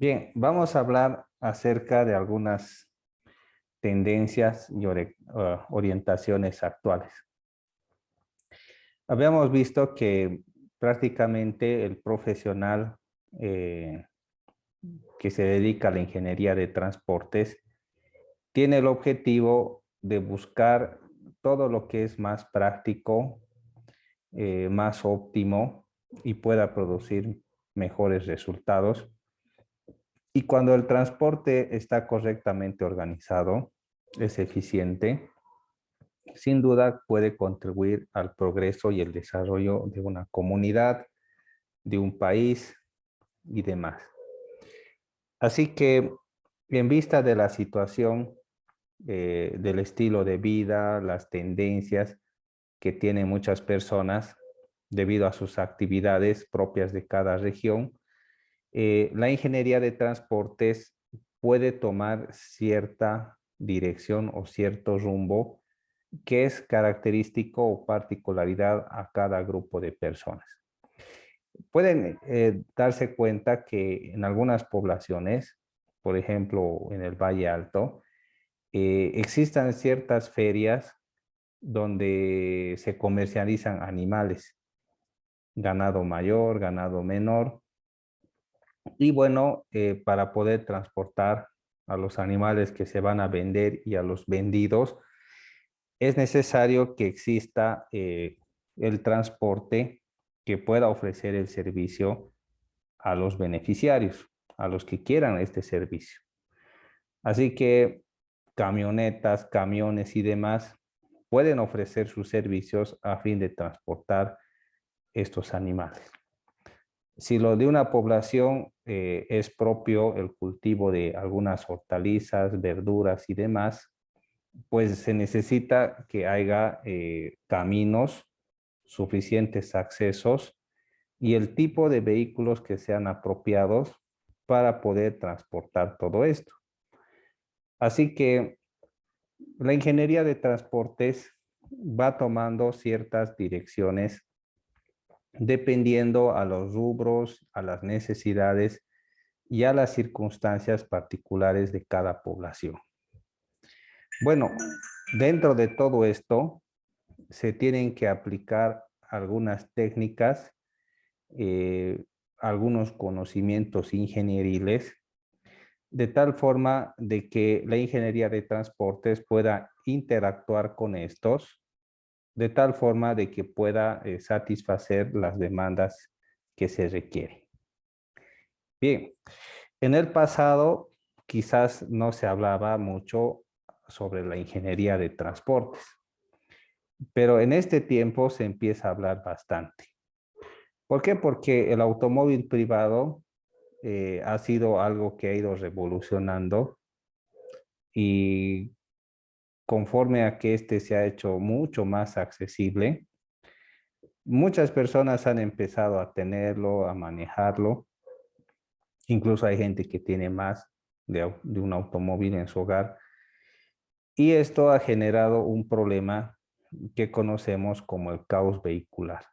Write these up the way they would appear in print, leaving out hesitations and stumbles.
Bien, vamos a hablar acerca de algunas tendencias y orientaciones actuales. Habíamos visto que prácticamente el profesional eh, que se dedica a la ingeniería de transportes tiene el objetivo de buscar todo lo que es más práctico, más óptimo y pueda producir mejores resultados. Y cuando el transporte está correctamente organizado, es eficiente, sin duda puede contribuir al progreso y el desarrollo de una comunidad, de un país y demás. Así que en vista de la situación, del estilo de vida, las tendencias que tienen muchas personas debido a sus actividades propias de cada región, la ingeniería de transportes puede tomar cierta dirección o cierto rumbo que es característico o particularidad a cada grupo de personas. Pueden darse cuenta que en algunas poblaciones, por ejemplo, en el Valle Alto, existan ciertas ferias donde se comercializan animales, ganado mayor, ganado menor, y bueno, para poder transportar a los animales que se van a vender y a los vendidos, es necesario que exista el transporte que pueda ofrecer el servicio a los beneficiarios, a los que quieran este servicio. Así que camionetas, camiones y demás pueden ofrecer sus servicios a fin de transportar estos animales. Si lo de una población es propio el cultivo de algunas hortalizas, verduras y demás, pues se necesita que haya caminos, suficientes accesos y el tipo de vehículos que sean apropiados para poder transportar todo esto. Así que la ingeniería de transportes va tomando ciertas direcciones dependiendo a los rubros, a las necesidades y a las circunstancias particulares de cada población. Bueno, dentro de todo esto se tienen que aplicar algunas técnicas, eh, algunos conocimientos ingenieriles, de tal forma de que la ingeniería de transportes pueda interactuar con estos, de tal forma de que pueda satisfacer las demandas que se requieren. Bien, en el pasado quizás no se hablaba mucho sobre la ingeniería de transportes, pero en este tiempo se empieza a hablar bastante. ¿Por qué? Porque el automóvil privado ha sido algo que ha ido revolucionando y conforme a que este se ha hecho mucho más accesible, muchas personas han empezado a tenerlo, a manejarlo. Incluso hay gente que tiene más de un automóvil en su hogar. Y esto ha generado un problema que conocemos como el caos vehicular.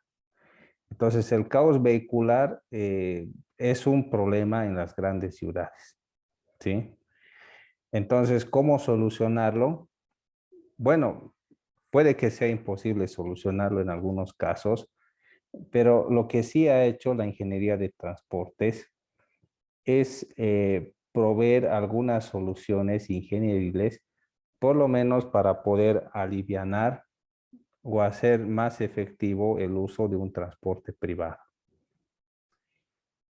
Entonces, el caos vehicular es un problema en las grandes ciudades, ¿sí? Entonces, ¿cómo solucionarlo? Bueno, puede que sea imposible solucionarlo en algunos casos, pero lo que sí ha hecho la ingeniería de transportes es proveer algunas soluciones ingenieriles, por lo menos para poder alivianar o hacer más efectivo el uso de un transporte privado.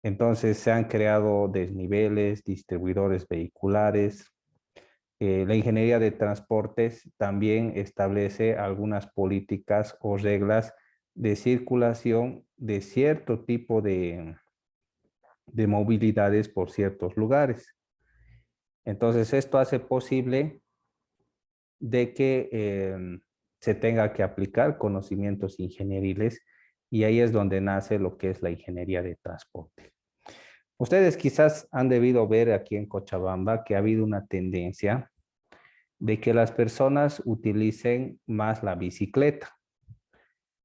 Entonces se han creado desniveles, distribuidores vehiculares. La ingeniería de transportes también establece algunas políticas o reglas de circulación de cierto tipo de movilidades por ciertos lugares. Entonces esto hace posible de que se tenga que aplicar conocimientos ingenieriles y ahí es donde nace lo que es la ingeniería de transporte. Ustedes quizás han debido ver aquí en Cochabamba que ha habido una tendencia de que las personas utilicen más la bicicleta.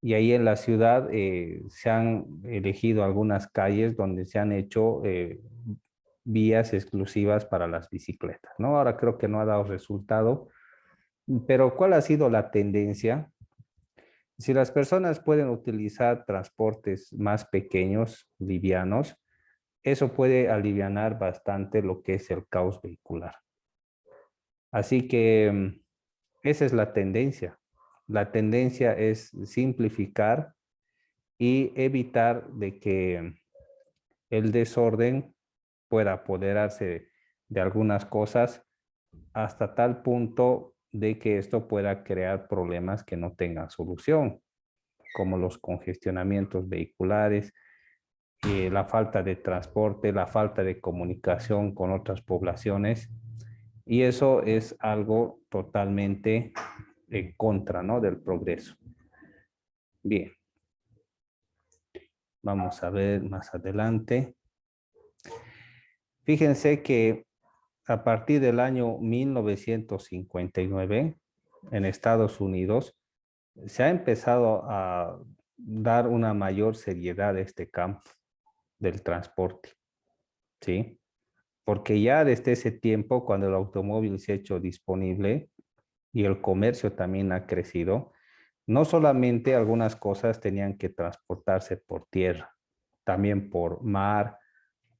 Y ahí en la ciudad se han elegido algunas calles donde se han hecho vías exclusivas para las bicicletas, ¿no? Ahora creo que no ha dado resultado, pero ¿cuál ha sido la tendencia? Si las personas pueden utilizar transportes más pequeños, livianos, eso puede alivianar bastante lo que es el caos vehicular. Así que esa es la tendencia. La tendencia es simplificar y evitar de que el desorden pueda apoderarse de algunas cosas hasta tal punto de que esto pueda crear problemas que no tengan solución, como los congestionamientos vehiculares, la falta de transporte, la falta de comunicación con otras poblaciones. Y eso es algo totalmente en contra, ¿no?, del progreso. Bien, vamos a ver más adelante. Fíjense que a partir del año 1959, en Estados Unidos, se ha empezado a dar una mayor seriedad a este campo del transporte, ¿sí? Porque ya desde ese tiempo, cuando el automóvil se ha hecho disponible y el comercio también ha crecido, no solamente algunas cosas tenían que transportarse por tierra, también por mar,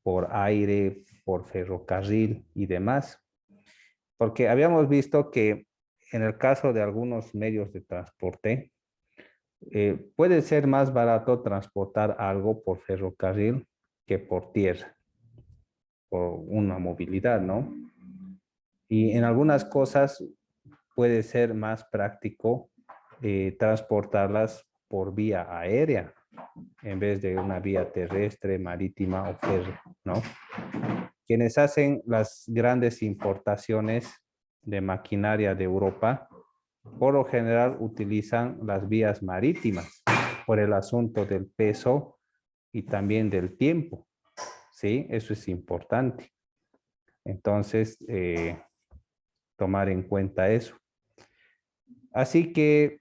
por aire, por ferrocarril y demás. Porque habíamos visto que en el caso de algunos medios de transporte, puede ser más barato transportar algo por ferrocarril que por tierra, por una movilidad, ¿no? Y en algunas cosas puede ser más práctico transportarlas por vía aérea en vez de una vía terrestre, marítima o férrea, ¿no? Quienes hacen las grandes importaciones de maquinaria de Europa, por lo general utilizan las vías marítimas por el asunto del peso y también del tiempo, ¿sí? Eso es importante. Entonces, tomar en cuenta eso. Así que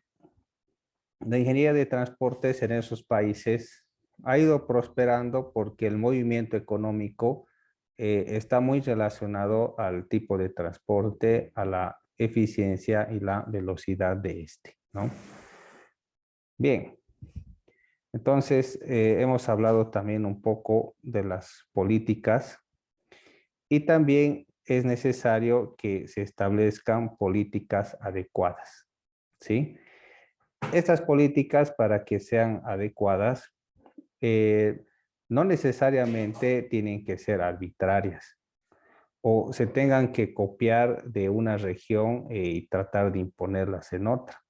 la ingeniería de transportes en esos países ha ido prosperando porque el movimiento económico está muy relacionado al tipo de transporte, a la eficiencia y la velocidad de este, ¿no? Bien, entonces hemos hablado también un poco de las políticas y también es necesario que se establezcan políticas adecuadas, ¿sí? Estas políticas, para que sean adecuadas, no necesariamente tienen que ser arbitrarias o se tengan que copiar de una región y tratar de imponerlas en otra,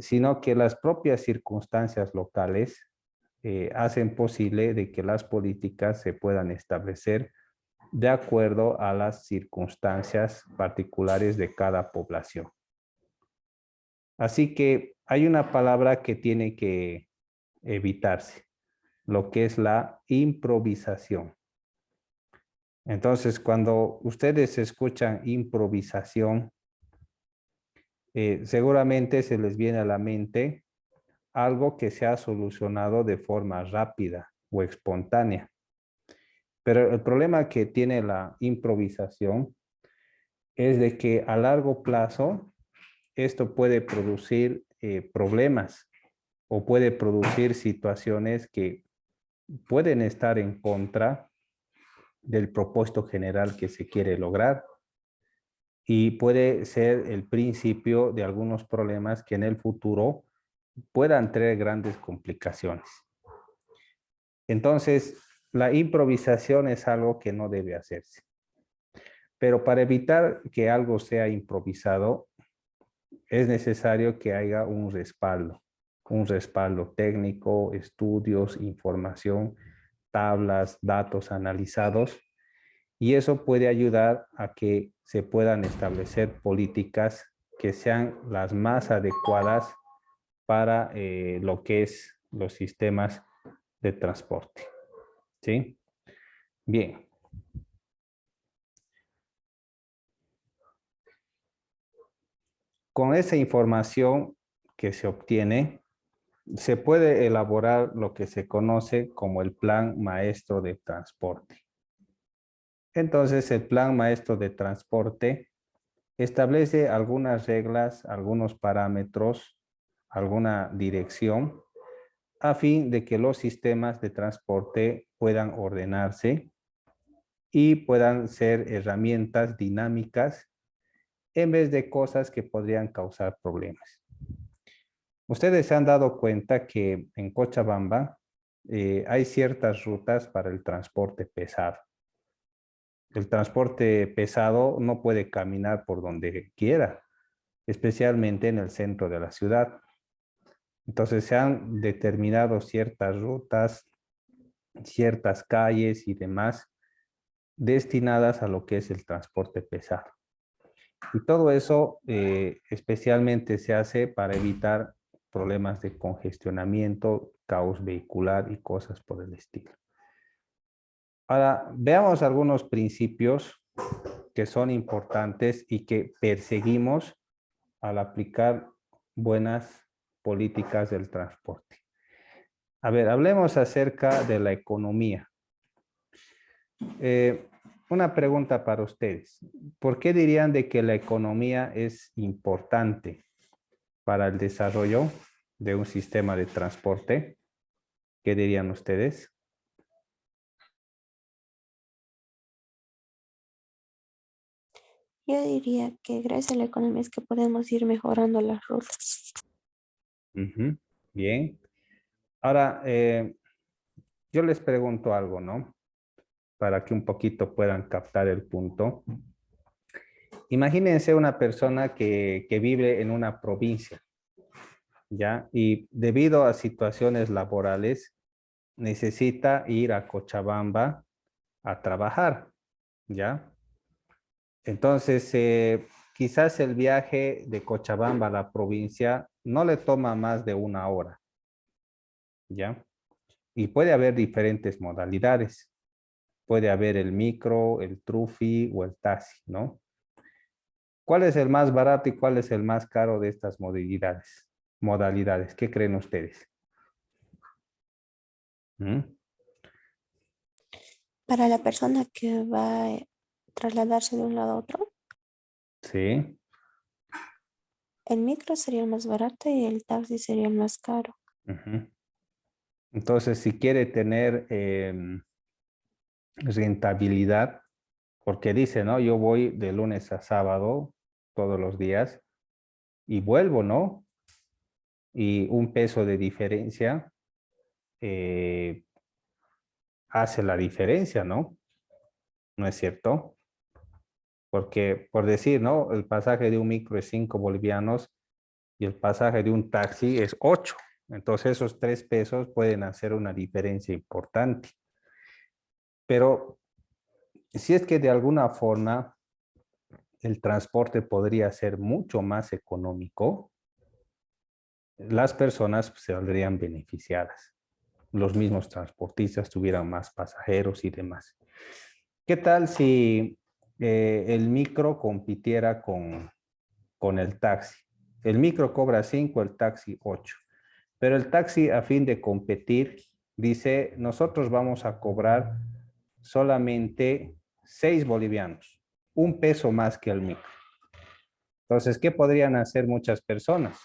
sino que las propias circunstancias locales hacen posible de que las políticas se puedan establecer de acuerdo a las circunstancias particulares de cada población. Así que hay una palabra que tiene que evitarse, lo que es la improvisación. Entonces, cuando ustedes escuchan improvisación, seguramente se les viene a la mente algo que se ha solucionado de forma rápida o espontánea. Pero el problema que tiene la improvisación es de que a largo plazo esto puede producir problemas o puede producir situaciones que pueden estar en contra del propósito general que se quiere lograr y puede ser el principio de algunos problemas que en el futuro puedan traer grandes complicaciones. Entonces, la improvisación es algo que no debe hacerse. Pero para evitar que algo sea improvisado, es necesario que haya un respaldo técnico, estudios, información, tablas, datos analizados, y eso puede ayudar a que se puedan establecer políticas que sean las más adecuadas para lo que es los sistemas de transporte. ¿Sí? Bien. Con esa información que se obtiene, se puede elaborar lo que se conoce como el Plan Maestro de Transporte. Entonces, el Plan Maestro de Transporte establece algunas reglas, algunos parámetros, alguna dirección a fin de que los sistemas de transporte puedan ordenarse y puedan ser herramientas dinámicas en vez de cosas que podrían causar problemas. Ustedes se han dado cuenta que en Cochabamba hay ciertas rutas para el transporte pesado. El transporte pesado no puede caminar por donde quiera, especialmente en el centro de la ciudad. Entonces se han determinado ciertas rutas, ciertas calles y demás destinadas a lo que es el transporte pesado. Y todo eso especialmente se hace para evitar problemas de congestionamiento, caos vehicular y cosas por el estilo. Ahora, veamos algunos principios que son importantes y que perseguimos al aplicar buenas políticas del transporte. A ver, hablemos acerca de la economía. Una pregunta para ustedes. ¿Por qué dirían de que la economía es importante para el desarrollo de un sistema de transporte? ¿Qué dirían ustedes? Yo diría que gracias a la economía es que podemos ir mejorando las rutas. Ujú, bien. Ahora, yo les pregunto algo, ¿no? Para que un poquito puedan captar el punto. Imagínense una persona que vive en una provincia, ¿ya? Y debido a situaciones laborales, necesita ir a Cochabamba a trabajar, ¿ya? Entonces, quizás el viaje de Cochabamba a la provincia no le toma más de 1 hora, ¿ya? Y puede haber diferentes modalidades. Puede haber el micro, el trufi o el taxi, ¿no? ¿Cuál es el más barato y cuál es el más caro de estas modalidades? Modalidades, ¿qué creen ustedes? ¿Mm? Para la persona que va a trasladarse de un lado a otro, Sí. el micro sería el más barato y el taxi sería el más caro. Ujú. Entonces, si quiere tener rentabilidad, porque dice, ¿no? Yo voy de lunes a sábado todos los días y vuelvo, ¿no? Y 1 peso de diferencia eh, hace la diferencia, ¿no? ¿No es cierto? Porque, por decir, ¿no? El pasaje de un micro es 5 bolivianos y el pasaje de un taxi es 8. Entonces, esos 3 pesos pueden hacer una diferencia importante. Pero si es que de alguna forma el transporte podría ser mucho más económico, las personas se saldrían beneficiadas. Los mismos transportistas tuvieran más pasajeros y demás. ¿Qué tal si el micro compitiera con el taxi? El micro cobra 5, el taxi 8. Pero el taxi, a fin de competir, dice, nosotros vamos a cobrar solamente 6 bolivianos, 1 peso más que el micro. Entonces, ¿qué podrían hacer muchas personas?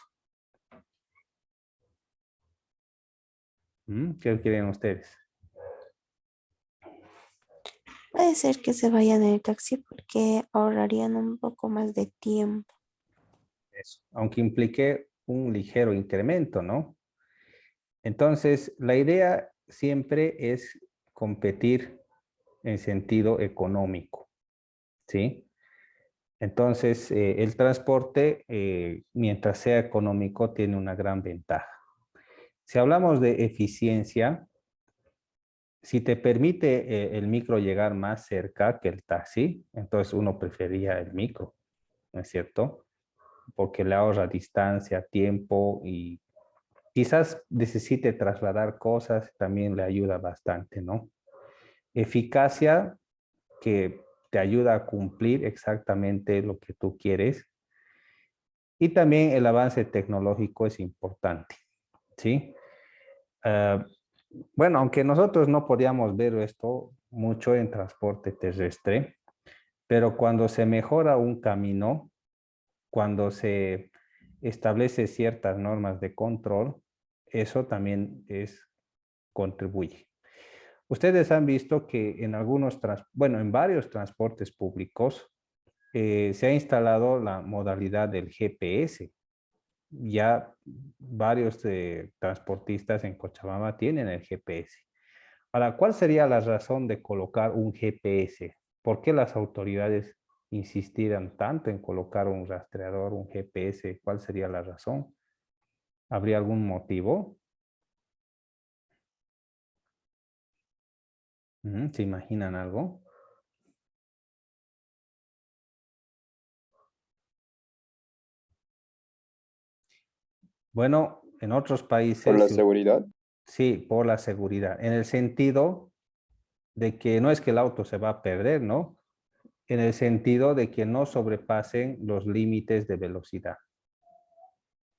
¿Qué quieren ustedes? Puede ser que se vayan en el taxi porque ahorrarían un poco más de tiempo. Eso, aunque implique un ligero incremento, ¿no? Entonces, la idea siempre es competir en sentido económico, ¿sí? Entonces, el transporte, mientras sea económico, tiene una gran ventaja. Si hablamos de eficiencia, si te permite el micro llegar más cerca que el taxi, entonces uno prefería el micro, ¿no es cierto? Porque le ahorra distancia, tiempo y quizás necesite trasladar cosas, también le ayuda bastante, ¿no? Eficacia, que te ayuda a cumplir exactamente lo que tú quieres. Y también el avance tecnológico es importante, ¿sí? Ah, Bueno, aunque nosotros no podíamos ver esto mucho en transporte terrestre, pero cuando se mejora un camino, cuando se establece ciertas normas de control, eso también contribuye. Ustedes han visto que en bueno, en varios transportes públicos se ha instalado la modalidad del GPS. Ya varios transportistas en Cochabamba tienen el GPS. Ahora, ¿cuál sería la razón de colocar un GPS? ¿Por qué las autoridades insistieran tanto en colocar un rastreador, un GPS? ¿Cuál sería la razón? ¿Habría algún motivo? ¿Se imaginan algo? Bueno, en otros Por países la seguridad. sí, por la seguridad, en el sentido de que no es que el auto se va a perder, ¿no? En el sentido de que no sobrepasen los límites de velocidad.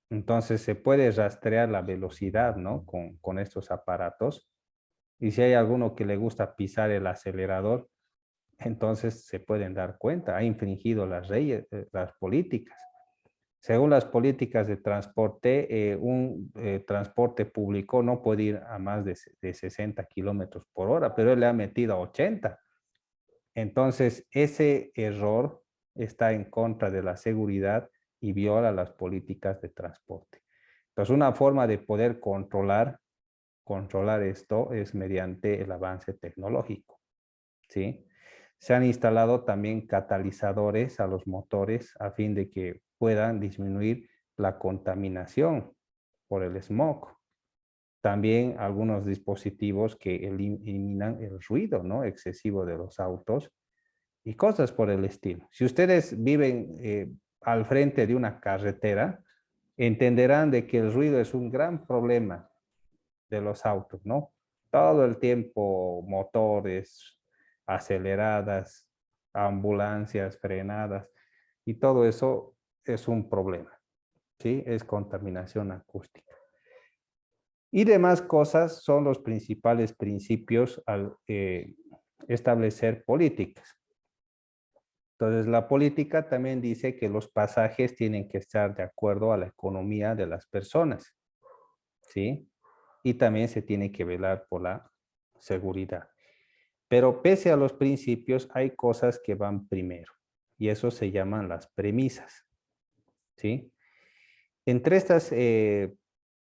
Entonces se puede rastrear la velocidad, ¿no? Con estos aparatos. Y si hay alguno que le gusta pisar el acelerador, entonces se pueden dar cuenta, ha infringido las políticas. Según las políticas de transporte, un transporte público no puede ir a más de 60 kilómetros por hora, pero él le ha metido a 80. Entonces, ese error está en contra de la seguridad y viola las políticas de transporte. Entonces, una forma de poder controlar esto es mediante el avance tecnológico, ¿sí? Se han instalado también catalizadores a los motores a fin de que puedan disminuir la contaminación por el smog. También algunos dispositivos que eliminan el ruido, ¿no? excesivo de los autos y cosas por el estilo. Si ustedes viven al frente de una carretera, entenderán de que el ruido es un gran problema de los autos, ¿no? Todo el tiempo motores, aceleradas, ambulancias frenadas y todo eso es un problema, ¿sí? Es contaminación acústica. Y demás cosas son los principales principios al establecer políticas. Entonces, la política también dice que los pasajes tienen que estar de acuerdo a la economía de las personas, ¿sí? Y también se tiene que velar por la seguridad. Pero pese a los principios, hay cosas que van primero, y eso se llaman las premisas, ¿sí? Entre estas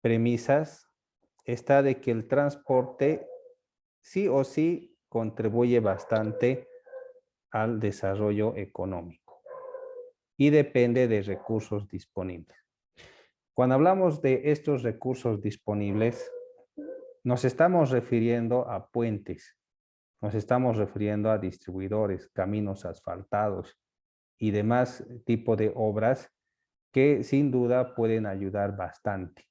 premisas está de que el transporte sí o sí contribuye bastante al desarrollo económico y depende de recursos disponibles. Cuando hablamos de estos recursos disponibles, nos estamos refiriendo a puentes, nos estamos refiriendo a distribuidores, caminos asfaltados y demás tipo de obras que sin duda pueden ayudar bastante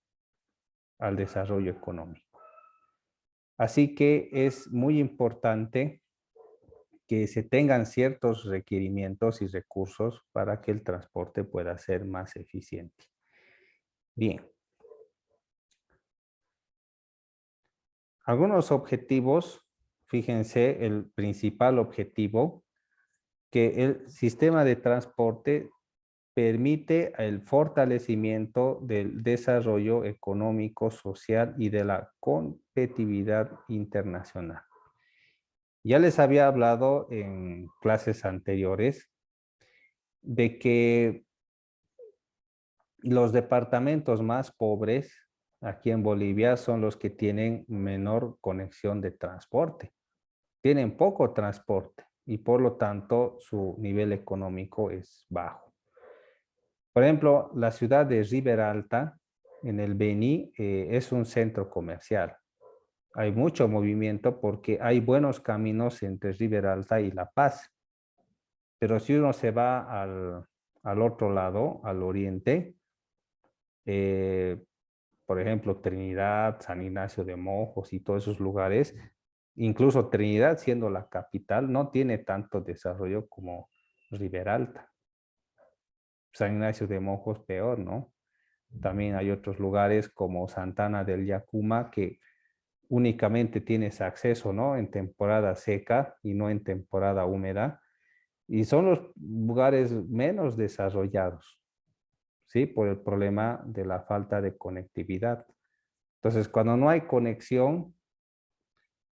al desarrollo económico. Así que es muy importante que se tengan ciertos requerimientos y recursos para que el transporte pueda ser más eficiente. Bien. Algunos objetivos, fíjense, el principal objetivo, que el sistema de transporte permite el fortalecimiento del desarrollo económico, social y de la competitividad internacional. Ya les había hablado en clases anteriores de que los departamentos más pobres aquí en Bolivia son los que tienen menor conexión de transporte. Tienen poco transporte y por lo tanto su nivel económico es bajo. Por ejemplo, la ciudad de Riberalta, en el Beni, es un centro comercial. Hay mucho movimiento porque hay buenos caminos entre Riberalta y La Paz. Pero si uno se va al otro lado, al oriente, eh, por ejemplo, Trinidad, San Ignacio de Mojos y todos esos lugares, incluso Trinidad siendo la capital, no tiene tanto desarrollo como Riberalta. San Ignacio de Mojos peor, ¿no? También hay otros lugares como Santana del Yacuma que únicamente tienes acceso, ¿no? En temporada seca y no en temporada húmeda. Y son los lugares menos desarrollados, ¿sí? Por el problema de la falta de conectividad. Entonces, cuando no hay conexión,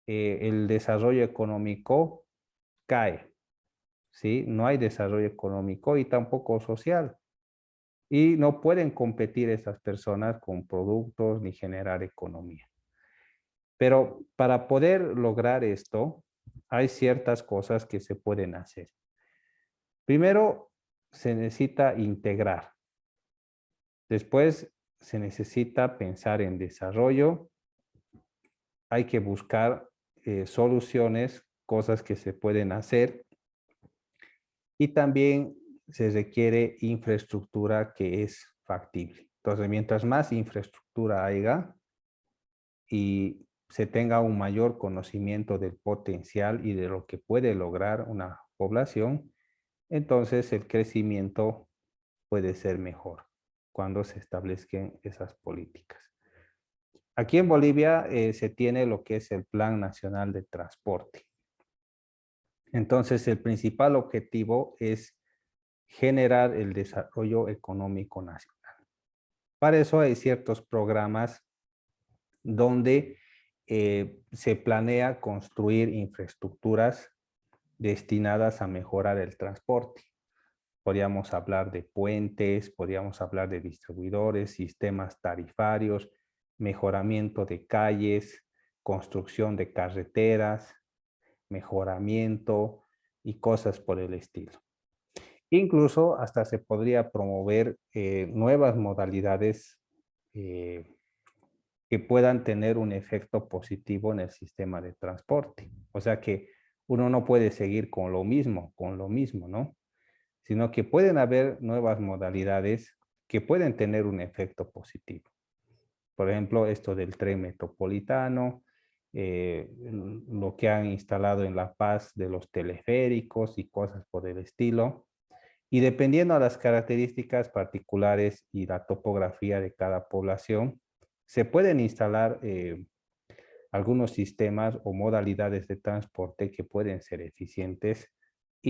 el desarrollo económico cae, ¿sí? No hay desarrollo económico y tampoco social. Y no pueden competir estas personas con productos ni generar economía. Pero para poder lograr esto, hay ciertas cosas que se pueden hacer. Primero, se necesita integrar. Después, se necesita pensar en desarrollo. Hay que buscar soluciones, cosas que se pueden hacer. Y también se requiere infraestructura que es factible. Entonces, mientras más infraestructura haya y se tenga un mayor conocimiento del potencial y de lo que puede lograr una población, entonces el crecimiento puede ser mejor cuando se establezcan esas políticas. Aquí en Bolivia se tiene lo que es el Plan Nacional de Transporte. Entonces, el principal objetivo es generar el desarrollo económico nacional. Para eso hay ciertos programas donde se planea construir infraestructuras destinadas a mejorar el transporte. Podríamos hablar de puentes, podríamos hablar de distribuidores, sistemas tarifarios, mejoramiento de calles, construcción de carreteras, mejoramiento y cosas por el estilo. Incluso hasta se podría promover nuevas modalidades que puedan tener un efecto positivo en el sistema de transporte. O sea que uno no puede seguir con lo mismo, ¿no? Sino que pueden haber nuevas modalidades que pueden tener un efecto positivo. Por ejemplo, esto del tren metropolitano, lo que han instalado en La Paz de los teleféricos y cosas por el estilo. Y dependiendo de las características particulares y la topografía de cada población, se pueden instalar algunos sistemas o modalidades de transporte que pueden ser eficientes